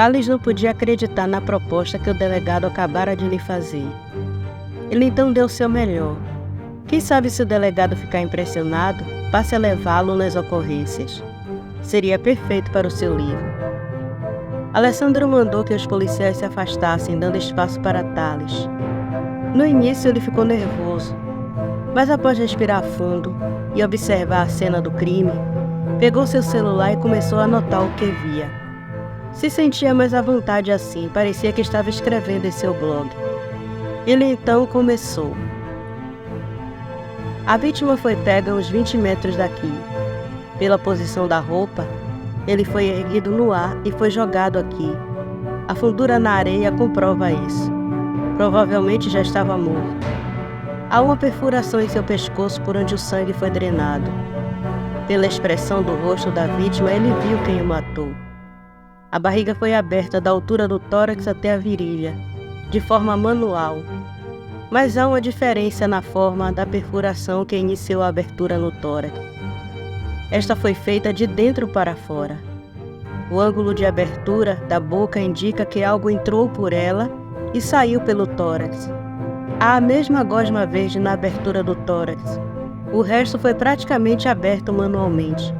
Thales não podia acreditar na proposta que o delegado acabara de lhe fazer. Ele então deu o seu melhor. Quem sabe, se o delegado ficar impressionado, passe a levá-lo nas ocorrências. Seria perfeito para o seu livro. Alessandro mandou que os policiais se afastassem, dando espaço para Thales. No início ele ficou nervoso, mas após respirar fundo e observar a cena do crime, pegou seu celular e começou a anotar o que via. Se sentia mais à vontade assim, parecia que estava escrevendo em seu blog. Ele então começou. A vítima foi pega a uns 20 metros daqui. Pela posição da roupa, ele foi erguido no ar e foi jogado aqui. A fundura na areia comprova isso. Provavelmente já estava morto. Há uma perfuração em seu pescoço por onde o sangue foi drenado. Pela expressão do rosto da vítima, ele viu quem o matou. A barriga foi aberta da altura do tórax até a virilha, de forma manual. Mas há uma diferença na forma da perfuração que iniciou a abertura no tórax. Esta foi feita de dentro para fora. O ângulo de abertura da boca indica que algo entrou por ela e saiu pelo tórax. Há a mesma gosma verde na abertura do tórax. O resto foi praticamente aberto manualmente,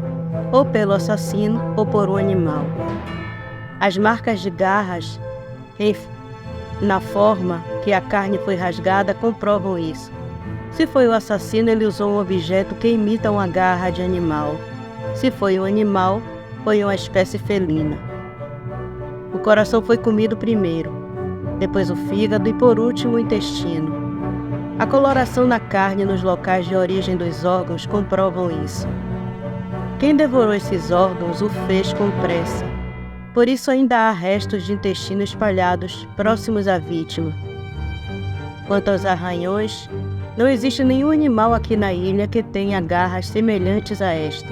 ou pelo assassino ou por um animal. As marcas de garras na forma que a carne foi rasgada comprovam isso. Se foi o assassino, ele usou um objeto que imita uma garra de animal. Se foi um animal, foi uma espécie felina. O coração foi comido primeiro, depois o fígado e por último o intestino. A coloração da carne nos locais de origem dos órgãos comprovam isso. Quem devorou esses órgãos o fez com pressa. Por isso ainda há restos de intestino espalhados próximos à vítima. Quanto aos arranhões, não existe nenhum animal aqui na ilha que tenha garras semelhantes a esta.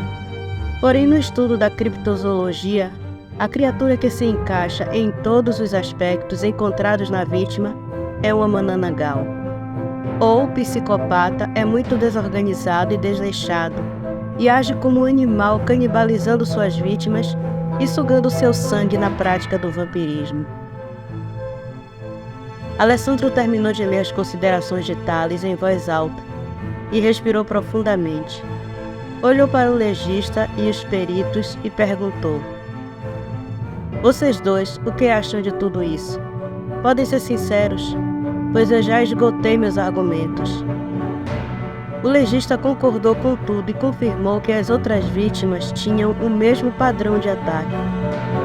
Porém, no estudo da criptozoologia, a criatura que se encaixa em todos os aspectos encontrados na vítima é uma mananagal. Ou o psicopata é muito desorganizado e desleixado, e age como um animal canibalizando suas vítimas e sugando seu sangue na prática do vampirismo. Alessandro terminou de ler as considerações de Thales em voz alta e respirou profundamente. Olhou para o legista e os peritos e perguntou: "Vocês dois, o que acham de tudo isso? Podem ser sinceros, pois eu já esgotei meus argumentos." O legista concordou com tudo e confirmou que as outras vítimas tinham o mesmo padrão de ataque.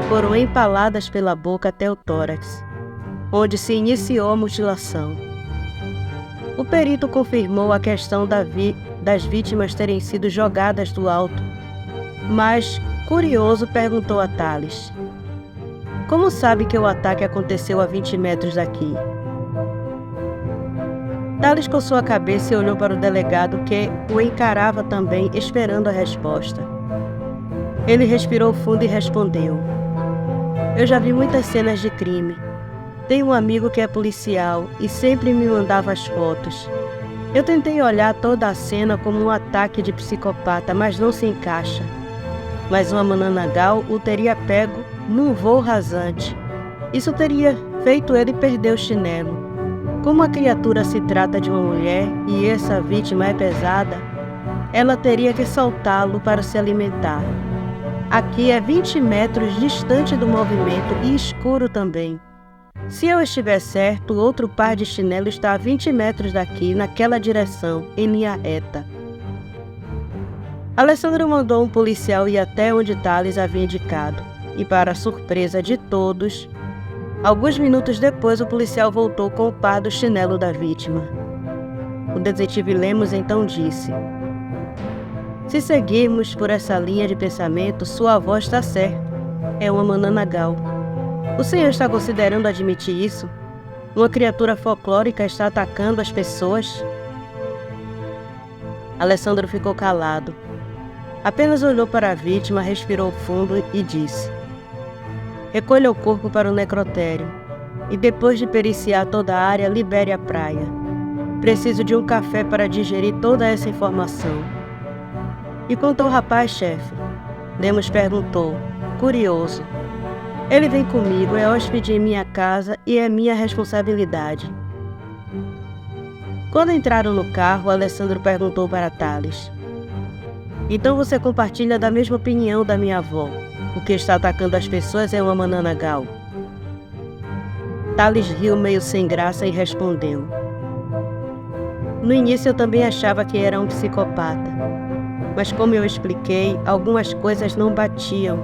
Foram empaladas pela boca até o tórax, onde se iniciou a mutilação. O perito confirmou a questão das vítimas terem sido jogadas do alto, mas, curioso, perguntou a Thales: "Como sabe que o ataque aconteceu a 20 metros daqui?" Thales coçou a cabeça e olhou para o delegado, que o encarava também, esperando a resposta. Ele respirou fundo e respondeu: "Eu já vi muitas cenas de crime. Tenho um amigo que é policial e sempre me mandava as fotos. Eu tentei olhar toda a cena como um ataque de psicopata, mas não se encaixa. Mas uma mananagal o teria pego num voo rasante. Isso teria feito ele perder o chinelo. Como a criatura se trata de uma mulher e essa vítima é pesada, ela teria que soltá-lo para se alimentar. Aqui é 20 metros distante do movimento e escuro também. Se eu estiver certo, outro par de chinelo está a 20 metros daqui, naquela direção, em linha reta." Alessandro mandou um policial ir até onde Thales havia indicado, e para a surpresa de todos, alguns minutos depois o policial voltou com o par do chinelo da vítima. O detetive Lemos então disse: "Se seguirmos por essa linha de pensamento, sua avó está certa. É uma mananagal. O senhor está considerando admitir isso? Uma criatura folclórica está atacando as pessoas?" Alessandro ficou calado. Apenas olhou para a vítima, respirou fundo e disse: "Recolha o corpo para o necrotério e depois de periciar toda a área, libere a praia. Preciso de um café para digerir toda essa informação." "E quanto ao rapaz, chefe?" Lemos perguntou, curioso. Ele vem comigo, é hóspede em minha casa e é minha responsabilidade. Quando entraram no carro, Alessandro perguntou para Thales: então você compartilha da mesma opinião da minha avó? O que está atacando as pessoas é uma mananagal. Thales riu meio sem graça e respondeu: no início eu também achava que era um psicopata. Mas como eu expliquei, algumas coisas não batiam.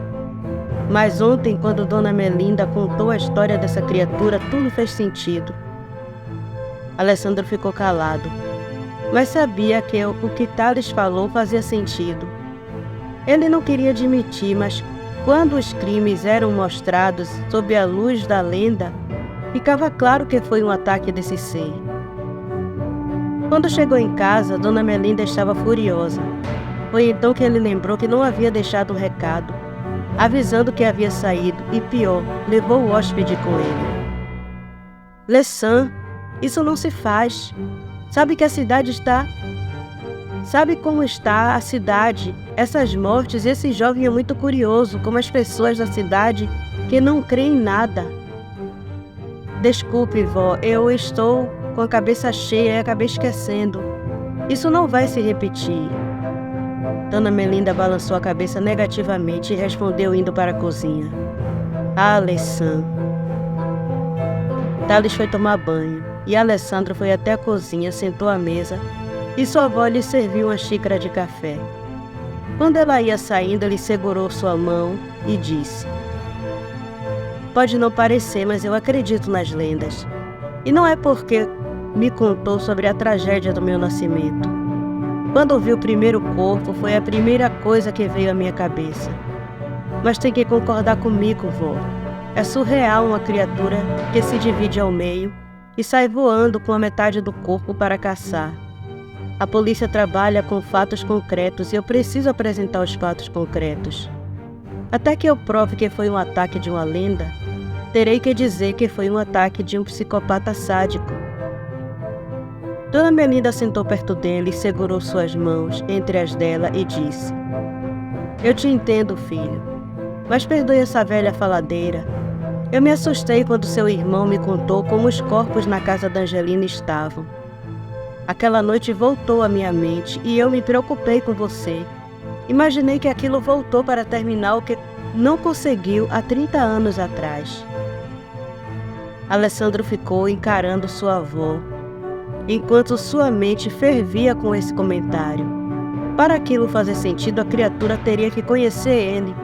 Mas ontem, quando Dona Melinda contou a história dessa criatura, tudo fez sentido. Alessandro ficou calado, mas sabia que o que Thales falou fazia sentido. Ele não queria admitir, mas quando os crimes eram mostrados sob a luz da lenda, ficava claro que foi um ataque desse ser. Quando chegou em casa, Dona Melinda estava furiosa. Foi então que ele lembrou que não havia deixado um recado, avisando que havia saído e, pior, levou o hóspede com ele. Lessan, isso não se faz. Sabe que a cidade está... Sabe como está a cidade? Essas mortes, esse jovem é muito curioso, como as pessoas da cidade que não creem em nada. Desculpe, vó, eu estou com a cabeça cheia e acabei esquecendo. Isso não vai se repetir. Dona Melinda balançou a cabeça negativamente e respondeu indo para a cozinha. Ah, Lessan. Thales foi tomar banho e Alessandro foi até a cozinha, sentou à mesa e sua avó lhe serviu uma xícara de café. Quando ela ia saindo, ele segurou sua mão e disse: pode não parecer, mas eu acredito nas lendas. E não é porque me contou sobre a tragédia do meu nascimento. Quando vi o primeiro corpo, foi a primeira coisa que veio à minha cabeça. Mas tem que concordar comigo, vó. É surreal uma criatura que se divide ao meio e sai voando com a metade do corpo para caçar. A polícia trabalha com fatos concretos e eu preciso apresentar os fatos concretos. Até que eu prove que foi um ataque de uma lenda, terei que dizer que foi um ataque de um psicopata sádico. Dona Melinda sentou perto dele e segurou suas mãos entre as dela e disse: eu te entendo, filho, mas perdoe essa velha faladeira. Eu me assustei quando seu irmão me contou como os corpos na casa da Angelina estavam. Aquela noite voltou à minha mente e eu me preocupei com você. Imaginei que aquilo voltou para terminar o que não conseguiu há 30 anos atrás. Alessandro ficou encarando sua avó, enquanto sua mente fervia com esse comentário. Para aquilo fazer sentido, a criatura teria que conhecer ele.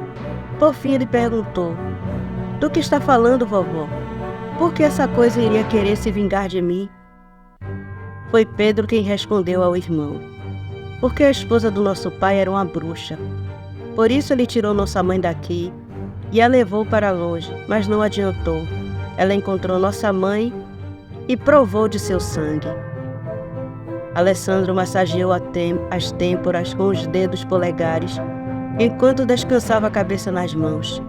Por fim, ele perguntou: do que está falando, vovó? Por que essa coisa iria querer se vingar de mim? Foi Pedro quem respondeu ao irmão: porque a esposa do nosso pai era uma bruxa. Por isso ele tirou nossa mãe daqui e a levou para longe, mas não adiantou. Ela encontrou nossa mãe e provou de seu sangue. Alessandro massageou as têmporas com os dedos polegares, enquanto descansava a cabeça nas mãos.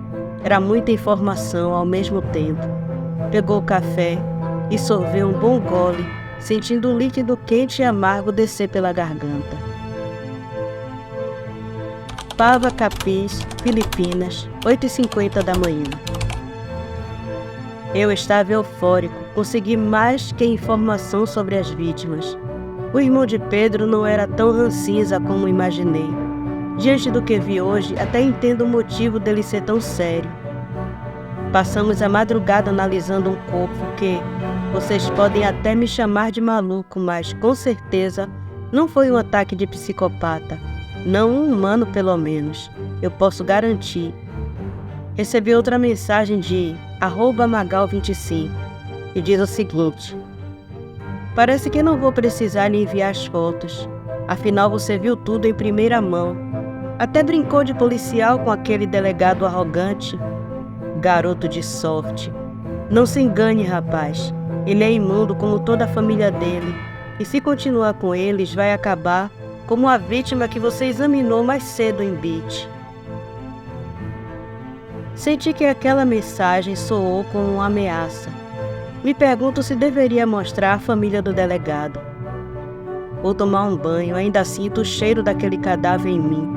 Era muita informação ao mesmo tempo. Pegou o café e sorveu um bom gole, sentindo um líquido quente e amargo descer pela garganta. Pava Capis, Filipinas, 8h50 da manhã. Eu estava eufórico, consegui mais que informação sobre as vítimas. O irmão de Pedro não era tão rancinza como imaginei. Diante do que vi hoje, até entendo o motivo dele ser tão sério. Passamos a madrugada analisando um corpo que, vocês podem até me chamar de maluco, mas com certeza não foi um ataque de psicopata. Não um humano, pelo menos. Eu posso garantir. Recebi outra mensagem de @Magal25 e diz o seguinte: parece que não vou precisar lhe enviar as fotos. Afinal, você viu tudo em primeira mão. Até brincou de policial com aquele delegado arrogante. Garoto de sorte. Não se engane, rapaz. Ele é imundo como toda a família dele. E se continuar com eles, vai acabar como a vítima que você examinou mais cedo em Beach. Senti que aquela mensagem soou como uma ameaça. Me pergunto se deveria mostrar a família do delegado. Vou tomar um banho, ainda sinto o cheiro daquele cadáver em mim.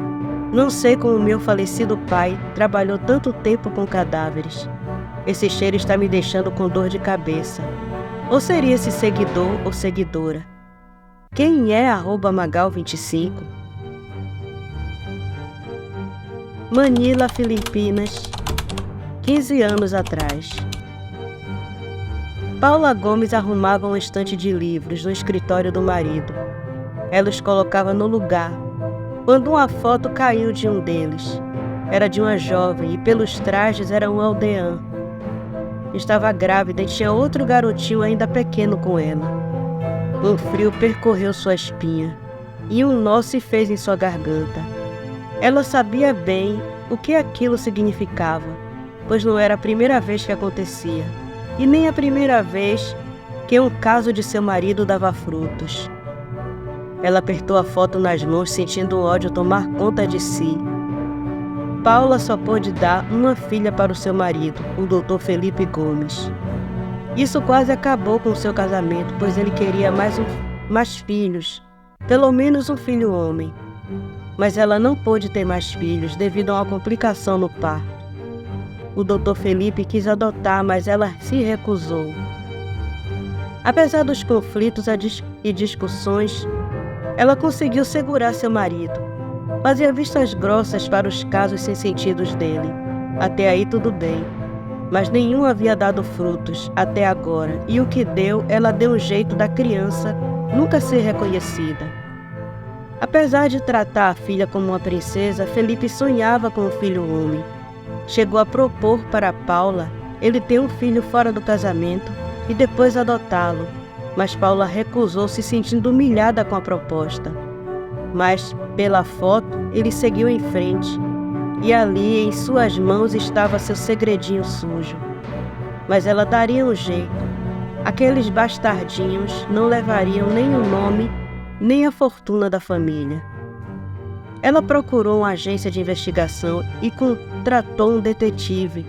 Não sei como meu falecido pai trabalhou tanto tempo com cadáveres. Esse cheiro está me deixando com dor de cabeça. Ou seria esse seguidor ou seguidora? Quem é @Magal25? Manila, Filipinas, 15 anos atrás. Paula Gomes arrumava um estante de livros no escritório do marido. Ela os colocava no lugar, quando uma foto caiu de um deles. Era de uma jovem e pelos trajes era um aldeã. Estava grávida e tinha outro garotinho ainda pequeno com ela. Um frio percorreu sua espinha e um nó se fez em sua garganta. Ela sabia bem o que aquilo significava, pois não era a primeira vez que acontecia, e nem a primeira vez que um caso de seu marido dava frutos. Ela apertou a foto nas mãos, sentindo o ódio tomar conta de si. Paula só pôde dar uma filha para o seu marido, o Dr. Felipe Gomes. Isso quase acabou com o seu casamento, pois ele queria mais filhos, pelo menos um filho homem. Mas ela não pôde ter mais filhos devido a uma complicação no parto. O Dr. Felipe quis adotar, mas ela se recusou. Apesar dos conflitos e discussões, ela conseguiu segurar seu marido. Fazia vistas grossas para os casos sem sentidos dele. Até aí tudo bem. Mas nenhum havia dado frutos até agora, e o que deu, ela deu um jeito da criança nunca ser reconhecida. Apesar de tratar a filha como uma princesa, Felipe sonhava com um filho homem. Chegou a propor para Paula ele ter um filho fora do casamento e depois adotá-lo, mas Paula recusou, se sentindo humilhada com a proposta. Mas, pela foto, ele seguiu em frente, e ali em suas mãos estava seu segredinho sujo. Mas ela daria um jeito. Aqueles bastardinhos não levariam nem o nome, nem a fortuna da família. Ela procurou uma agência de investigação e contratou um detetive.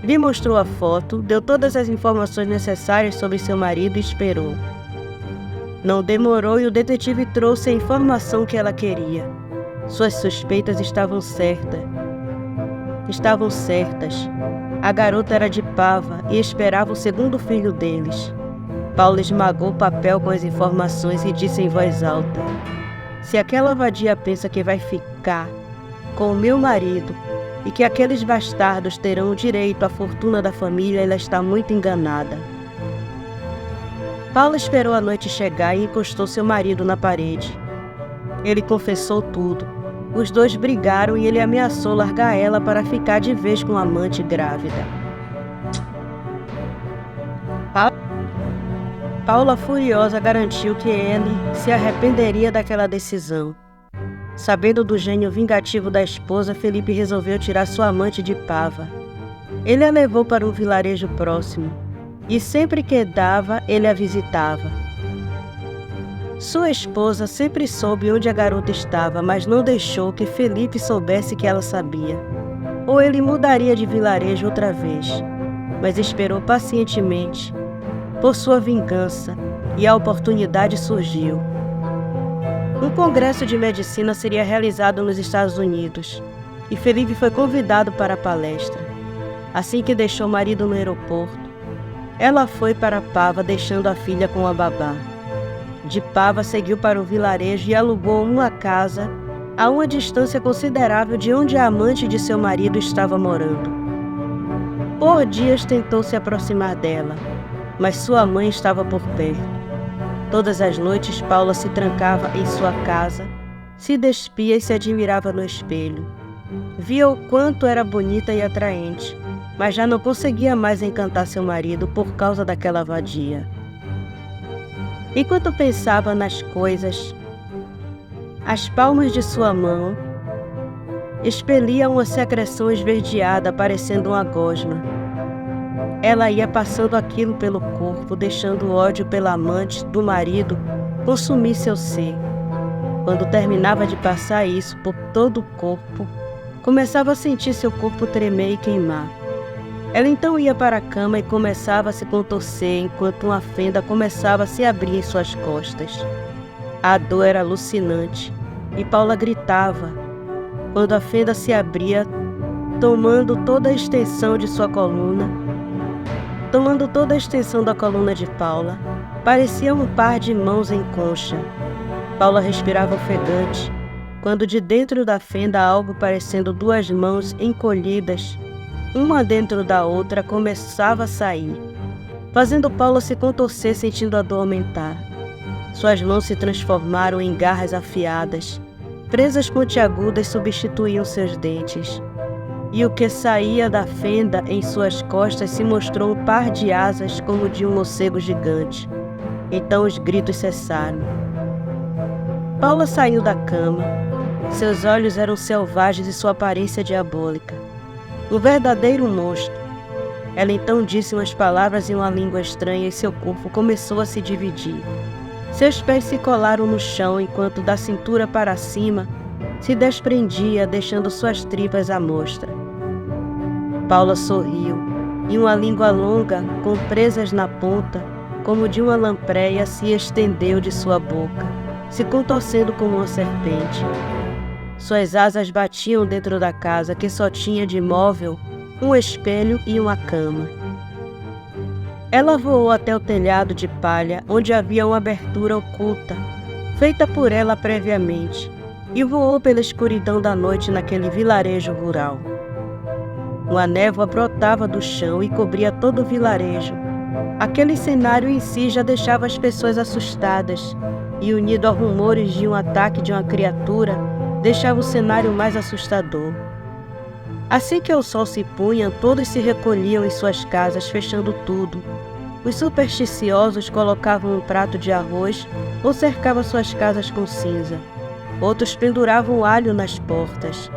Lhe mostrou a foto, deu todas as informações necessárias sobre seu marido e esperou. Não demorou e o detetive trouxe a informação que ela queria. Suas suspeitas estavam certas. A garota era de Pava e esperava o segundo filho deles. Paula esmagou o papel com as informações e disse em voz alta: "Se aquela vadia pensa que vai ficar com o meu marido e que aqueles bastardos terão o direito à fortuna da família, ela está muito enganada." Paula esperou a noite chegar e encostou seu marido na parede. Ele confessou tudo. Os dois brigaram e ele ameaçou largar ela para ficar de vez com a amante grávida. Paula, furiosa, garantiu que ele se arrependeria daquela decisão. Sabendo do gênio vingativo da esposa, Felipe resolveu tirar sua amante de Pava. Ele a levou para um vilarejo próximo, e sempre que dava, ele a visitava. Sua esposa sempre soube onde a garota estava, mas não deixou que Felipe soubesse que ela sabia. Ou ele mudaria de vilarejo outra vez, mas esperou pacientemente por sua vingança, e a oportunidade surgiu. Um congresso de medicina seria realizado nos Estados Unidos, e Felipe foi convidado para a palestra. Assim que deixou o marido no aeroporto, ela foi para Pava, deixando a filha com a babá. De Pava, seguiu para o vilarejo e alugou uma casa a uma distância considerável de onde a amante de seu marido estava morando. Por dias tentou se aproximar dela, mas sua mãe estava por perto. Todas as noites, Paula se trancava em sua casa, se despia e se admirava no espelho. Via o quanto era bonita e atraente, mas já não conseguia mais encantar seu marido por causa daquela vadia. Enquanto pensava nas coisas, as palmas de sua mão expeliam uma secreção esverdeada, parecendo uma gosma. Ela ia passando aquilo pelo corpo, deixando o ódio pela amante do marido consumir seu ser. Quando terminava de passar isso por todo o corpo, começava a sentir seu corpo tremer e queimar. Ela então ia para a cama e começava a se contorcer enquanto uma fenda começava a se abrir em suas costas. A dor era alucinante e Paula gritava quando a fenda se abria, tomando toda a extensão de sua coluna tomando toda a extensão da coluna de Paula, parecia um par de mãos em concha. Paula respirava ofegante, quando de dentro da fenda algo parecendo duas mãos encolhidas, uma dentro da outra, começava a sair, fazendo Paula se contorcer, sentindo a dor aumentar. Suas mãos se transformaram em garras afiadas, presas pontiagudas substituíam seus dentes. E o que saía da fenda em suas costas se mostrou um par de asas como de um morcego gigante. Então os gritos cessaram. Paula saiu da cama. Seus olhos eram selvagens e sua aparência diabólica. Um verdadeiro monstro. Ela então disse umas palavras em uma língua estranha e seu corpo começou a se dividir. Seus pés se colaram no chão enquanto da cintura para cima se desprendia, deixando suas tripas à mostra. Paula sorriu, e uma língua longa, com presas na ponta, como de uma lampreia, se estendeu de sua boca, se contorcendo como uma serpente. Suas asas batiam dentro da casa, que só tinha de móvel um espelho e uma cama. Ela voou até o telhado de palha, onde havia uma abertura oculta, feita por ela previamente, e voou pela escuridão da noite naquele vilarejo rural. Uma névoa brotava do chão e cobria todo o vilarejo. Aquele cenário em si já deixava as pessoas assustadas, e unido a rumores de um ataque de uma criatura, deixava o cenário mais assustador. Assim que o sol se punha, todos se recolhiam em suas casas, fechando tudo. Os supersticiosos colocavam um prato de arroz ou cercavam suas casas com cinza. Outros penduravam alho nas portas.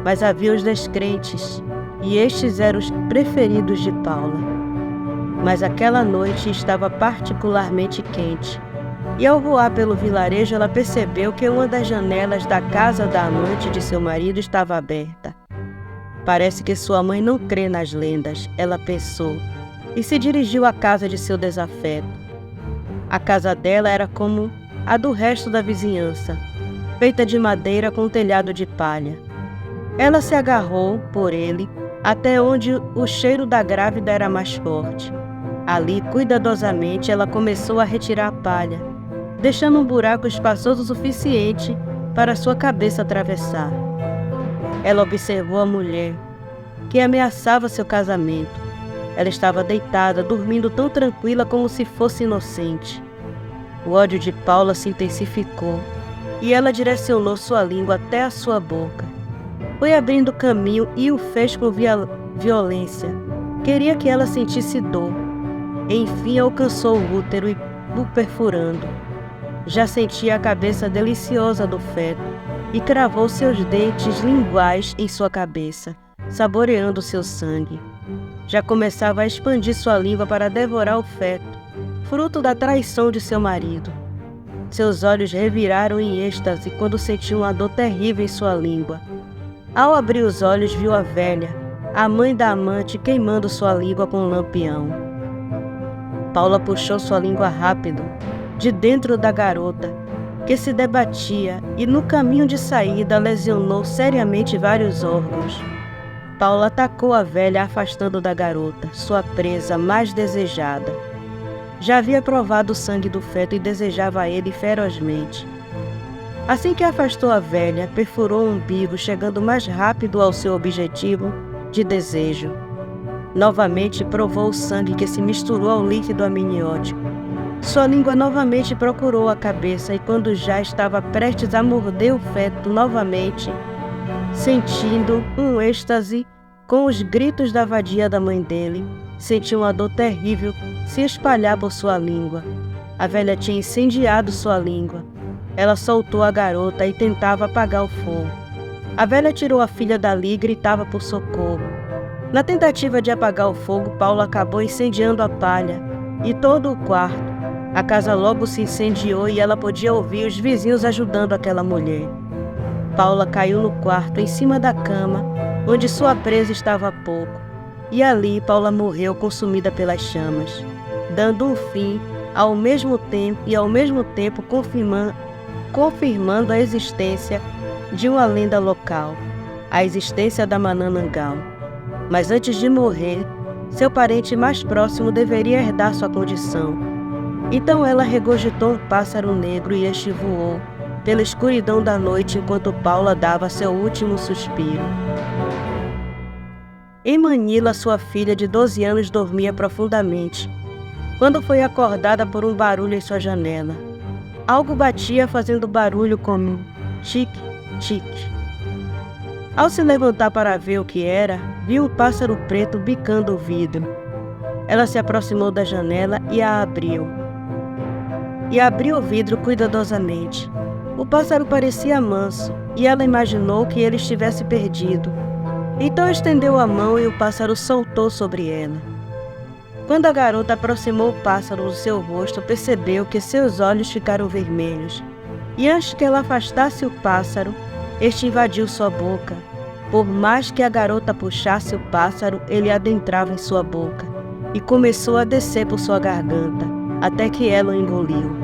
Mas havia os descrentes, e estes eram os preferidos de Paula. Mas aquela noite estava particularmente quente, e ao voar pelo vilarejo ela percebeu que uma das janelas da casa da amante de seu marido estava aberta. Parece que sua mãe não crê nas lendas, ela pensou, e se dirigiu à casa de seu desafeto. A casa dela era como a do resto da vizinhança, feita de madeira com telhado de palha. Ela se agarrou por ele até onde o cheiro da grávida era mais forte. Ali, cuidadosamente, ela começou a retirar a palha, deixando um buraco espaçoso o suficiente para sua cabeça atravessar. Ela observou a mulher, que ameaçava seu casamento. Ela estava deitada, dormindo tão tranquila como se fosse inocente. O ódio de Paula se intensificou, e ela direcionou sua língua até a sua boca. Foi abrindo caminho e o fez com violência. Queria que ela sentisse dor. Enfim, alcançou o útero e o perfurando. Já sentia a cabeça deliciosa do feto e cravou seus dentes linguais em sua cabeça, saboreando seu sangue. Já começava a expandir sua língua para devorar o feto, fruto da traição de seu marido. Seus olhos reviraram em êxtase quando sentiu uma dor terrível em sua língua. Ao abrir os olhos, viu a velha, a mãe da amante, queimando sua língua com um lampião. Paula puxou sua língua rápido, de dentro da garota, que se debatia, e no caminho de saída lesionou seriamente vários órgãos. Paula atacou a velha, afastando da garota, sua presa mais desejada. Já havia provado o sangue do feto e desejava ele ferozmente. Assim que afastou a velha, perfurou o umbigo, chegando mais rápido ao seu objetivo de desejo. Novamente provou o sangue que se misturou ao líquido amniótico. Sua língua novamente procurou a cabeça e quando já estava prestes a morder o feto novamente, sentindo um êxtase com os gritos da vadia da mãe dele, sentiu uma dor terrível se espalhar por sua língua. A velha tinha incendiado sua língua. Ela soltou a garota e tentava apagar o fogo. A velha tirou a filha dali e gritava por socorro. Na tentativa de apagar o fogo, Paula acabou incendiando a palha e todo o quarto. A casa logo se incendiou e ela podia ouvir os vizinhos ajudando aquela mulher. Paula caiu no quarto, em cima da cama, onde sua presa estava há pouco. E ali Paula morreu consumida pelas chamas, dando um fim ao mesmo tempo confirmando a existência de uma lenda local, a existência da Manananggal. Mas antes de morrer, Seu parente mais próximo deveria herdar sua condição. Então ela regurgitou um pássaro negro e este voou pela escuridão da noite enquanto Paula dava seu último suspiro. Em Manila, sua filha de 12 anos dormia profundamente, quando foi acordada por um barulho em sua janela. Algo batia fazendo barulho como tic-tic. Ao se levantar para ver o que era, viu um pássaro preto bicando o vidro. Ela se aproximou da janela e a abriu. Abriu o vidro cuidadosamente. O pássaro parecia manso e ela imaginou que ele estivesse perdido. Então estendeu a mão e o pássaro saltou sobre ela. Quando a garota aproximou o pássaro do seu rosto, percebeu que seus olhos ficaram vermelhos. E antes que ela afastasse o pássaro, este invadiu sua boca. Por mais que a garota puxasse o pássaro, ele adentrava em sua boca e começou a descer por sua garganta, até que ela o engoliu.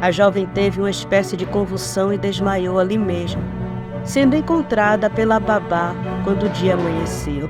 A jovem teve uma espécie de convulsão e desmaiou ali mesmo, sendo encontrada pela babá quando o dia amanheceu.